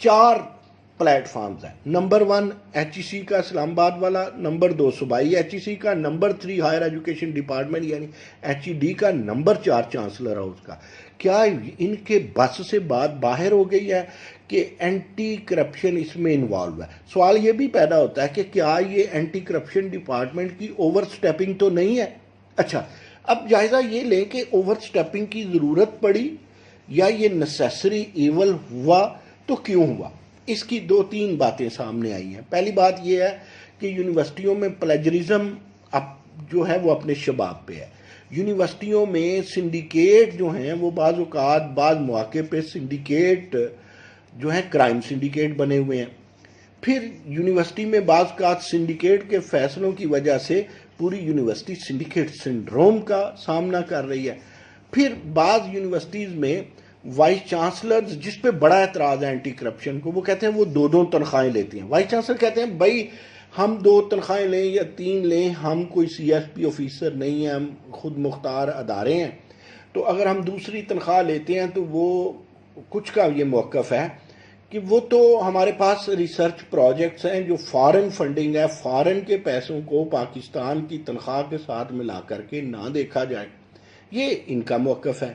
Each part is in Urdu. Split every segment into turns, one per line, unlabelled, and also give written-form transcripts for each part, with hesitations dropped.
4 پلیٹ فارمز ہیں. نمبر 1 HEC کا اسلام آباد والا, نمبر 2 صوبائی HEC کا, نمبر 3 ہائر ایجوکیشن ڈپارٹمنٹ یعنی HED کا, نمبر 4 چانسلر ہاؤس کا. کیا ان کے بس سے بات باہر ہو گئی ہے کہ اینٹی کرپشن اس میں انوالو ہے؟ سوال یہ بھی پیدا ہوتا ہے کہ کیا یہ اینٹی کرپشن ڈپارٹمنٹ کی اوور سٹیپنگ تو نہیں ہے؟ اچھا, اب جائزہ یہ لیں کہ اوور سٹیپنگ کی ضرورت پڑی یا یہ نیسیسری ایول ہوا تو کیوں ہوا؟ اس کی 2-3 باتیں سامنے آئی ہیں. پہلی بات یہ ہے کہ یونیورسٹیوں میں پلیجرزم اب جو ہے وہ اپنے شباب پہ ہے. یونیورسٹیوں میں سنڈیکیٹ جو ہیں وہ بعض اوقات بعض مواقع پہ سنڈیکیٹ جو ہے کرائم سنڈیکیٹ بنے ہوئے ہیں. پھر یونیورسٹی میں بعض اوقات سنڈیکیٹ کے فیصلوں کی وجہ سے پوری یونیورسٹی سنڈیکیٹ سنڈروم کا سامنا کر رہی ہے. پھر بعض یونیورسٹیز میں وائس چانسلرز, جس پہ بڑا اعتراض ہے اینٹی کرپشن کو, وہ کہتے ہیں وہ 2 تنخواہیں لیتی ہیں. وائس چانسلر کہتے ہیں بھائی ہم 2 تنخواہیں لیں یا 3 لیں, ہم کوئی CSP آفیسر نہیں ہیں, ہم خود مختار ادارے ہیں. تو اگر ہم دوسری تنخواہ لیتے ہیں تو وہ کچھ کا یہ موقف ہے کہ وہ تو ہمارے پاس ریسرچ پروجیکٹس ہیں جو فارن فنڈنگ ہے, فارن کے پیسوں کو پاکستان کی تنخواہ کے ساتھ ملا کر کے نہ دیکھا جائے. یہ ان کا موقف ہے.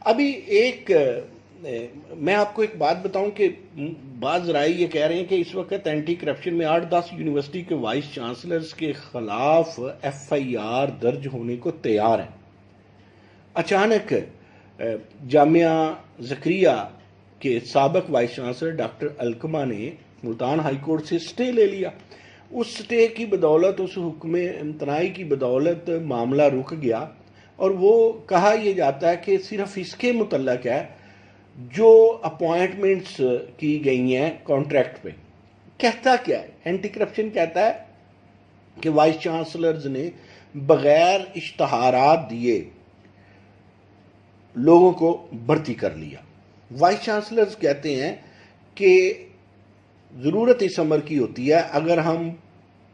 ابھی ایک میں آپ کو ایک بات بتاؤں کہ بعض رائے یہ کہہ رہے ہیں کہ اس وقت اینٹی کرپشن میں 8-10 یونیورسٹی کے وائس چانسلرز کے خلاف FIR درج ہونے کو تیار ہیں. اچانک جامعہ زکریا کے سابق وائس چانسلر ڈاکٹر علقمہ نے ملتان ہائی کورٹ سے سٹے لے لیا. اس سٹے کی بدولت, اس حکم امتناعی کی بدولت معاملہ رک گیا, اور وہ کہا یہ جاتا ہے کہ صرف اس کے متعلق ہے جو اپوائنٹمنٹس کی گئی ہیں کانٹریکٹ پہ. کہتا کیا ہے اینٹی کرپشن؟ کہتا ہے کہ وائس چانسلرز نے بغیر اشتہارات دیے لوگوں کو بھرتی کر لیا. وائس چانسلرز کہتے ہیں کہ ضرورت اس امر کی ہوتی ہے اگر ہم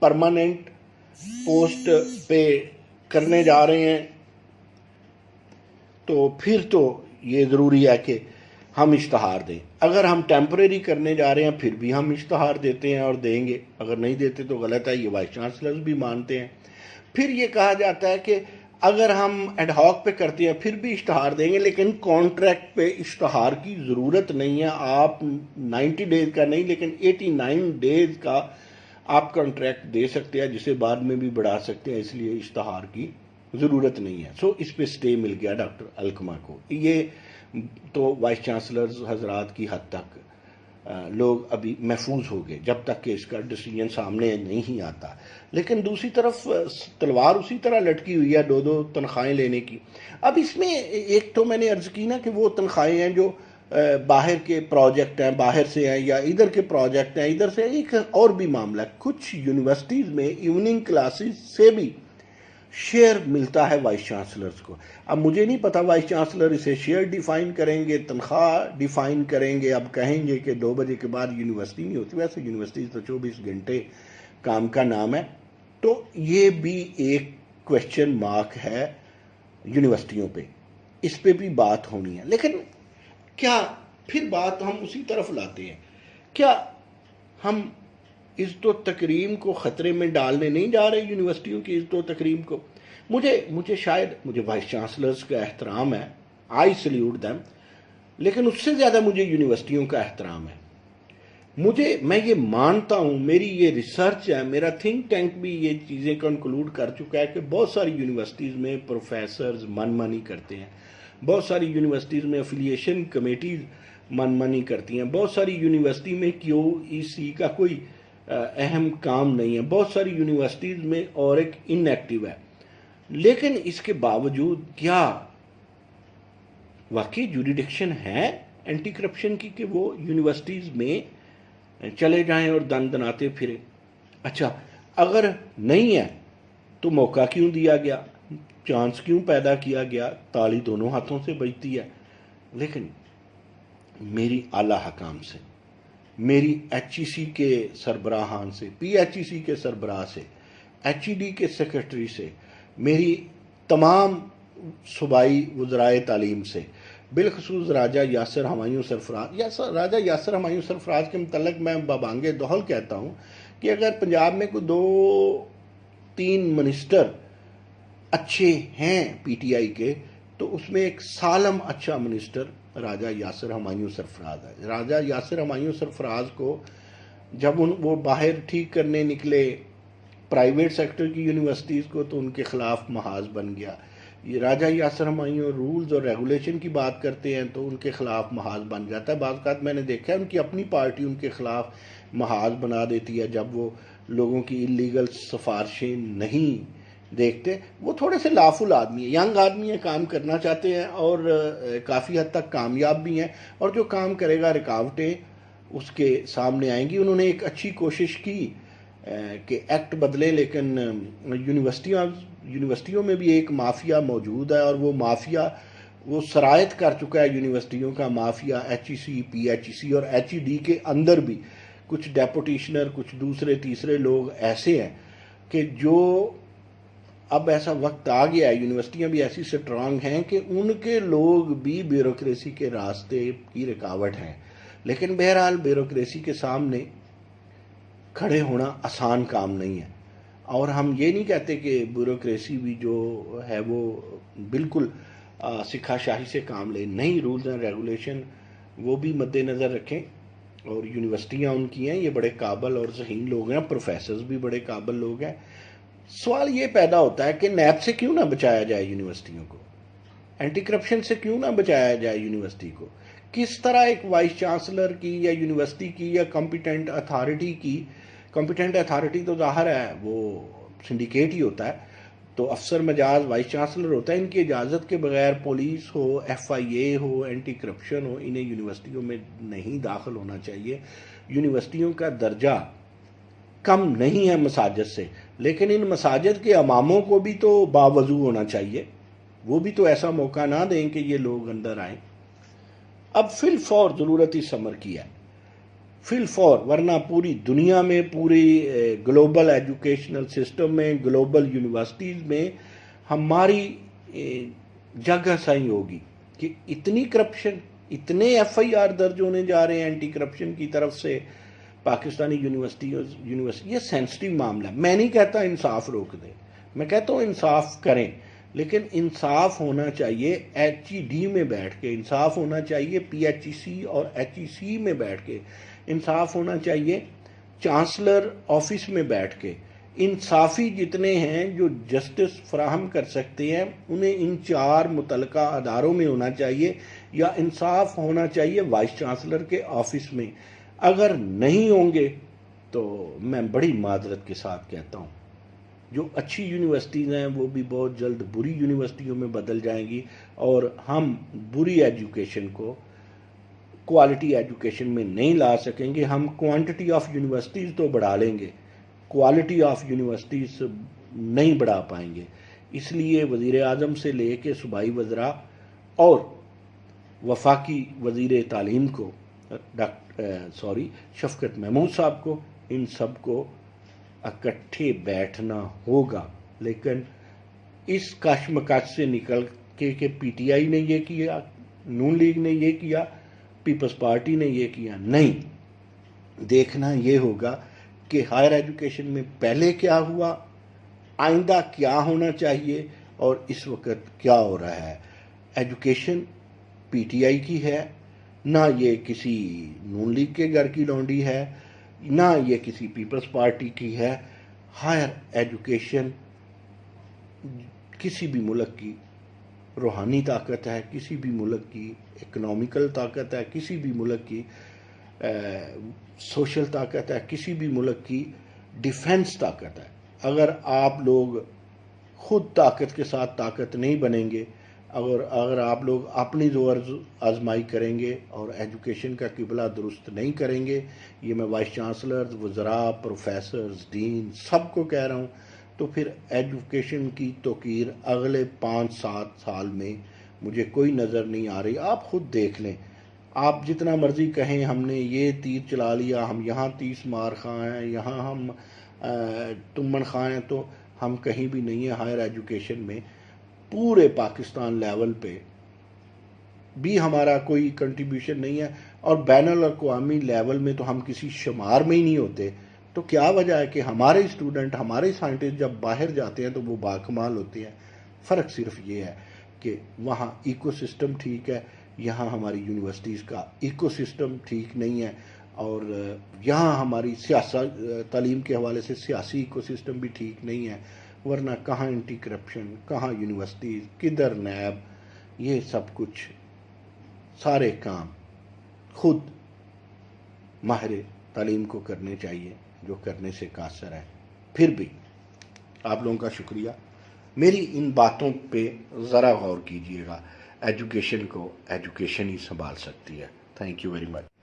پرماننٹ پوسٹ پہ کرنے جا رہے ہیں تو پھر تو یہ ضروری ہے کہ ہم اشتہار دیں. اگر ہم ٹیمپریری کرنے جا رہے ہیں پھر بھی ہم اشتہار دیتے ہیں اور دیں گے, اگر نہیں دیتے تو غلط ہے. یہ وائس چانسلرز بھی مانتے ہیں. پھر یہ کہا جاتا ہے کہ اگر ہم ایڈ ہاک پہ کرتے ہیں پھر بھی اشتہار دیں گے, لیکن کانٹریکٹ پہ اشتہار کی ضرورت نہیں ہے. آپ 90 ڈیز کا نہیں لیکن 89 ڈیز کا آپ کانٹریکٹ دے سکتے ہیں, جسے بعد میں بھی بڑھا سکتے ہیں, اس لیے اشتہار کی ضرورت نہیں ہے. سو اس پہ سٹے مل گیا ڈاکٹر علقمہ کو. یہ تو وائس چانسلرز حضرات کی حد تک لوگ ابھی محفوظ ہو گئے جب تک کہ اس کا ڈیسیجن سامنے نہیں آتا. لیکن دوسری طرف تلوار اسی طرح لٹکی ہوئی ہے 2 تنخواہیں لینے کی. اب اس میں ایک تو میں نے عرض کی نا کہ وہ تنخواہیں ہیں جو باہر کے پروجیکٹ ہیں, باہر سے ہیں, یا ادھر کے پروجیکٹ ہیں ادھر سے. ایک اور بھی معاملہ ہے, کچھ یونیورسٹیز میں ایوننگ کلاسز سے بھی شیئر ملتا ہے وائس چانسلرز کو. اب مجھے نہیں پتا وائس چانسلر اسے شیئر ڈیفائن کریں گے, تنخواہ ڈیفائن کریں گے, اب کہیں گے کہ 2 بجے کے بعد یونیورسٹی نہیں ہوتی. ویسے یونیورسٹی تو 24 گھنٹے کام کا نام ہے. تو یہ بھی ایک کویسچن مارک ہے یونیورسٹیوں پہ, اس پہ بھی بات ہونی ہے. لیکن کیا پھر بات ہم اسی طرف لاتے ہیں, کیا ہم عزت و تکریم کو خطرے میں ڈالنے نہیں جا رہے یونیورسٹیوں کی عزت و تکریم کو؟ مجھے وائس چانسلرز کا احترام ہے, آئی سلیوٹ دیم, لیکن اس سے زیادہ مجھے یونیورسٹیوں کا احترام ہے. میں یہ مانتا ہوں, میری یہ ریسرچ ہے, میرا تھنک ٹینک بھی یہ چیزیں کنکلوڈ کر چکا ہے کہ بہت ساری یونیورسٹیز میں پروفیسرز من مانی کرتے ہیں, بہت ساری یونیورسٹیز میں افیلیشن کمیٹیز من مانی کرتی ہیں, بہت ساری یونیورسٹی میں QEC کا کوئی اہم کام نہیں ہے, بہت ساری یونیورسٹیز میں اور ایک ان ایکٹیو ہے. لیکن اس کے باوجود کیا واقعی جوریڈکشن ہے اینٹی کرپشن کی کہ وہ یونیورسٹیز میں چلے جائیں اور دن دناتے پھریں؟ اچھا, اگر نہیں ہے تو موقع کیوں دیا گیا, چانس کیوں پیدا کیا گیا؟ تالی دونوں ہاتھوں سے بجتی ہے. لیکن میری اعلیٰ حکام سے, میری HEC کے سربراہان سے, PHEC کے سربراہ سے, HED کے سیکرٹری سے, میری تمام صوبائی وزرائے تعلیم سے, بالخصوص راجہ یاسر ہمایوں سرفراز. راجہ یاسر ہمایوں سرفراز کے متعلق میں ببانگ دہل کہتا ہوں کہ اگر پنجاب میں کوئی 2-3 منسٹر اچھے ہیں پی ٹی آئی کے تو اس میں ایک سالم اچھا منسٹر راجہ یاسر ہمایوں سرفراز ہے. راجہ یاسر ہمایوں سرفراز کو جب وہ باہر ٹھیک کرنے نکلے پرائیویٹ سیکٹر کی یونیورسٹیز کو تو ان کے خلاف محاذ بن گیا. یہ راجہ یاسر ہمایوں رولز اور ریگولیشن کی بات کرتے ہیں تو ان کے خلاف محاذ بن جاتا ہے. بعض اوقات میں نے دیکھا ہے ان کی اپنی پارٹی ان کے خلاف محاذ بنا دیتی ہے جب وہ لوگوں کی انلیگل سفارشیں نہیں دیکھتے. وہ تھوڑے سے لافل آدمی ہیں، ینگ آدمی ہیں، کام کرنا چاہتے ہیں اور کافی حد تک کامیاب بھی ہیں، اور جو کام کرے گا رکاوٹیں اس کے سامنے آئیں گی. انہوں نے ایک اچھی کوشش کی کہ ایکٹ بدلے، لیکن یونیورسٹیوں میں بھی ایک مافیا موجود ہے اور وہ مافیا وہ سرایت کر چکا ہے. یونیورسٹیوں کا مافیا ایچ ای سی، پی ایچ ای سی اور ایچ ای ڈی کے اندر بھی کچھ ڈیپوٹیشنر، کچھ دوسرے تیسرے لوگ ایسے ہیں کہ جو اب ایسا وقت آ گیا ہے، یونیورسٹیاں بھی ایسی سٹرانگ ہیں کہ ان کے لوگ بھی بیوروکریسی کے راستے کی رکاوٹ ہیں. لیکن بہرحال بیوروکریسی کے سامنے کھڑے ہونا آسان کام نہیں ہے. اور ہم یہ نہیں کہتے کہ بیوروکریسی بھی جو ہے وہ بالکل سکھا شاہی سے کام لے، نہیں، رولز اینڈ ریگولیشن وہ بھی مد نظر رکھیں. اور یونیورسٹیاں ان کی ہیں، یہ بڑے قابل اور ذہین لوگ ہیں، پروفیسرز بھی بڑے قابل لوگ ہیں. سوال یہ پیدا ہوتا ہے کہ نیب سے کیوں نہ بچایا جائے یونیورسٹیوں کو، اینٹی کرپشن سے کیوں نہ بچایا جائے یونیورسٹی کو. کس طرح ایک وائس چانسلر کی یا یونیورسٹی کی یا کمپیٹنٹ اتھارٹی تو ظاہر ہے وہ سنڈیکیٹ ہی ہوتا ہے، تو افسر مجاز وائس چانسلر ہوتا ہے، ان کی اجازت کے بغیر پولیس ہو، ایف آئی اے ہو، اینٹی کرپشن ہو، انہیں یونیورسٹیوں میں نہیں داخل ہونا چاہیے. یونیورسٹیوں کا درجہ کم نہیں ہے مساجد سے، لیکن ان مساجد کے اماموں کو بھی تو باوضو ہونا چاہیے، وہ بھی تو ایسا موقع نہ دیں کہ یہ لوگ اندر آئیں. اب فی الفور ضرورت اس امر کی ہے، فی الفور، ورنہ پوری دنیا میں، پوری گلوبل ایجوکیشنل سسٹم میں، گلوبل یونیورسٹیز میں ہماری جگ ہنسائی ہوگی کہ اتنی کرپشن، اتنے ایف آئی آر درج ہونے جا رہے ہیں اینٹی کرپشن کی طرف سے پاکستانی یونیورسٹی. یہ سینسٹیو معاملہ ہے. میں نہیں کہتا انصاف روک دیں، میں کہتا ہوں انصاف کریں، لیکن انصاف ہونا چاہیے ایچ ای ڈی میں بیٹھ کے، انصاف ہونا چاہیے پی ایچ ای سی اور ایچ ای سی میں بیٹھ کے، انصاف ہونا چاہیے چانسلر آفس میں بیٹھ کے. انصافی جتنے ہیں جو جسٹس فراہم کر سکتے ہیں انہیں ان 4 متعلقہ اداروں میں ہونا چاہیے، یا انصاف ہونا چاہیے وائس چانسلر کے آفس میں. اگر نہیں ہوں گے تو میں بڑی معذرت کے ساتھ کہتا ہوں جو اچھی یونیورسٹیز ہیں وہ بھی بہت جلد بری یونیورسٹیوں میں بدل جائیں گی، اور ہم بری ایجوکیشن کو کوالٹی ایجوکیشن میں نہیں لا سکیں گے. ہم کوانٹٹی آف یونیورسٹیز تو بڑھا لیں گے، کوالٹی آف یونیورسٹیز نہیں بڑھا پائیں گے. اس لیے وزیر اعظم سے لے کے صوبائی وزراء اور وفاقی وزیر تعلیم کو شفقت محمود صاحب کو، ان سب کو اکٹھے بیٹھنا ہوگا. لیکن اس کشمکش سے نکل کے کہ پی ٹی آئی نے یہ کیا، نون لیگ نے یہ کیا، پیپلز پارٹی نے یہ کیا، نہیں، دیکھنا یہ ہوگا کہ ہائر ایجوکیشن میں پہلے کیا ہوا، آئندہ کیا ہونا چاہیے، اور اس وقت کیا ہو رہا ہے. ایجوکیشن پی ٹی آئی کی ہے، نہ یہ کسی نون لیگ کے گھر کی لونڈی ہے، نہ یہ کسی پیپلز پارٹی کی ہے. ہائر ایجوکیشن کسی بھی ملک کی روحانی طاقت ہے، کسی بھی ملک کی اکنامیکل طاقت ہے، کسی بھی ملک کی سوشل طاقت ہے، کسی بھی ملک کی ڈیفنس طاقت ہے. اگر آپ لوگ خود طاقت کے ساتھ طاقت نہیں بنیں گے، اگر آپ لوگ اپنی زور آزمائی کریں گے اور ایجوکیشن کا قبلہ درست نہیں کریں گے، یہ میں وائس چانسلر، وزراء، پروفیسرز، ڈین سب کو کہہ رہا ہوں، تو پھر ایجوکیشن کی توقیر اگلے 5-7 سال میں مجھے کوئی نظر نہیں آ رہی. آپ خود دیکھ لیں، آپ جتنا مرضی کہیں ہم نے یہ تیر چلا لیا، ہم یہاں 30 مار خواہ ہیں، یہاں ہم تمن خواہ ہیں، تو ہم کہیں بھی نہیں ہیں. ہائر ایجوکیشن میں پورے پاکستان لیول پہ بھی ہمارا کوئی کنٹریبیوشن نہیں ہے اور بین الاقوامی لیول میں تو ہم کسی شمار میں ہی نہیں ہوتے، تو کیا وجہ ہے کہ ہمارے اسٹوڈنٹ، ہمارے سائنٹسٹ جب باہر جاتے ہیں تو وہ باکمال ہوتے ہیں؟ فرق صرف یہ ہے کہ وہاں ایکو سسٹم ٹھیک ہے، یہاں ہماری یونیورسٹیز کا ایکو سسٹم ٹھیک نہیں ہے، اور یہاں ہماری سیاست تعلیم کے حوالے سے سیاسی ایکو سسٹم بھی ٹھیک نہیں ہے، ورنہ کہاں اینٹی کرپشن، کہاں یونیورسٹیز، کدھر نیب، یہ سب کچھ سارے کام خود ماہر تعلیم کو کرنے چاہیے جو کرنے سے قاصر ہے۔ پھر بھی آپ لوگوں کا شکریہ، میری ان باتوں پہ ذرا غور کیجئے گا، ایجوکیشن کو ایجوکیشن ہی سنبھال سکتی ہے۔ Thank you very much.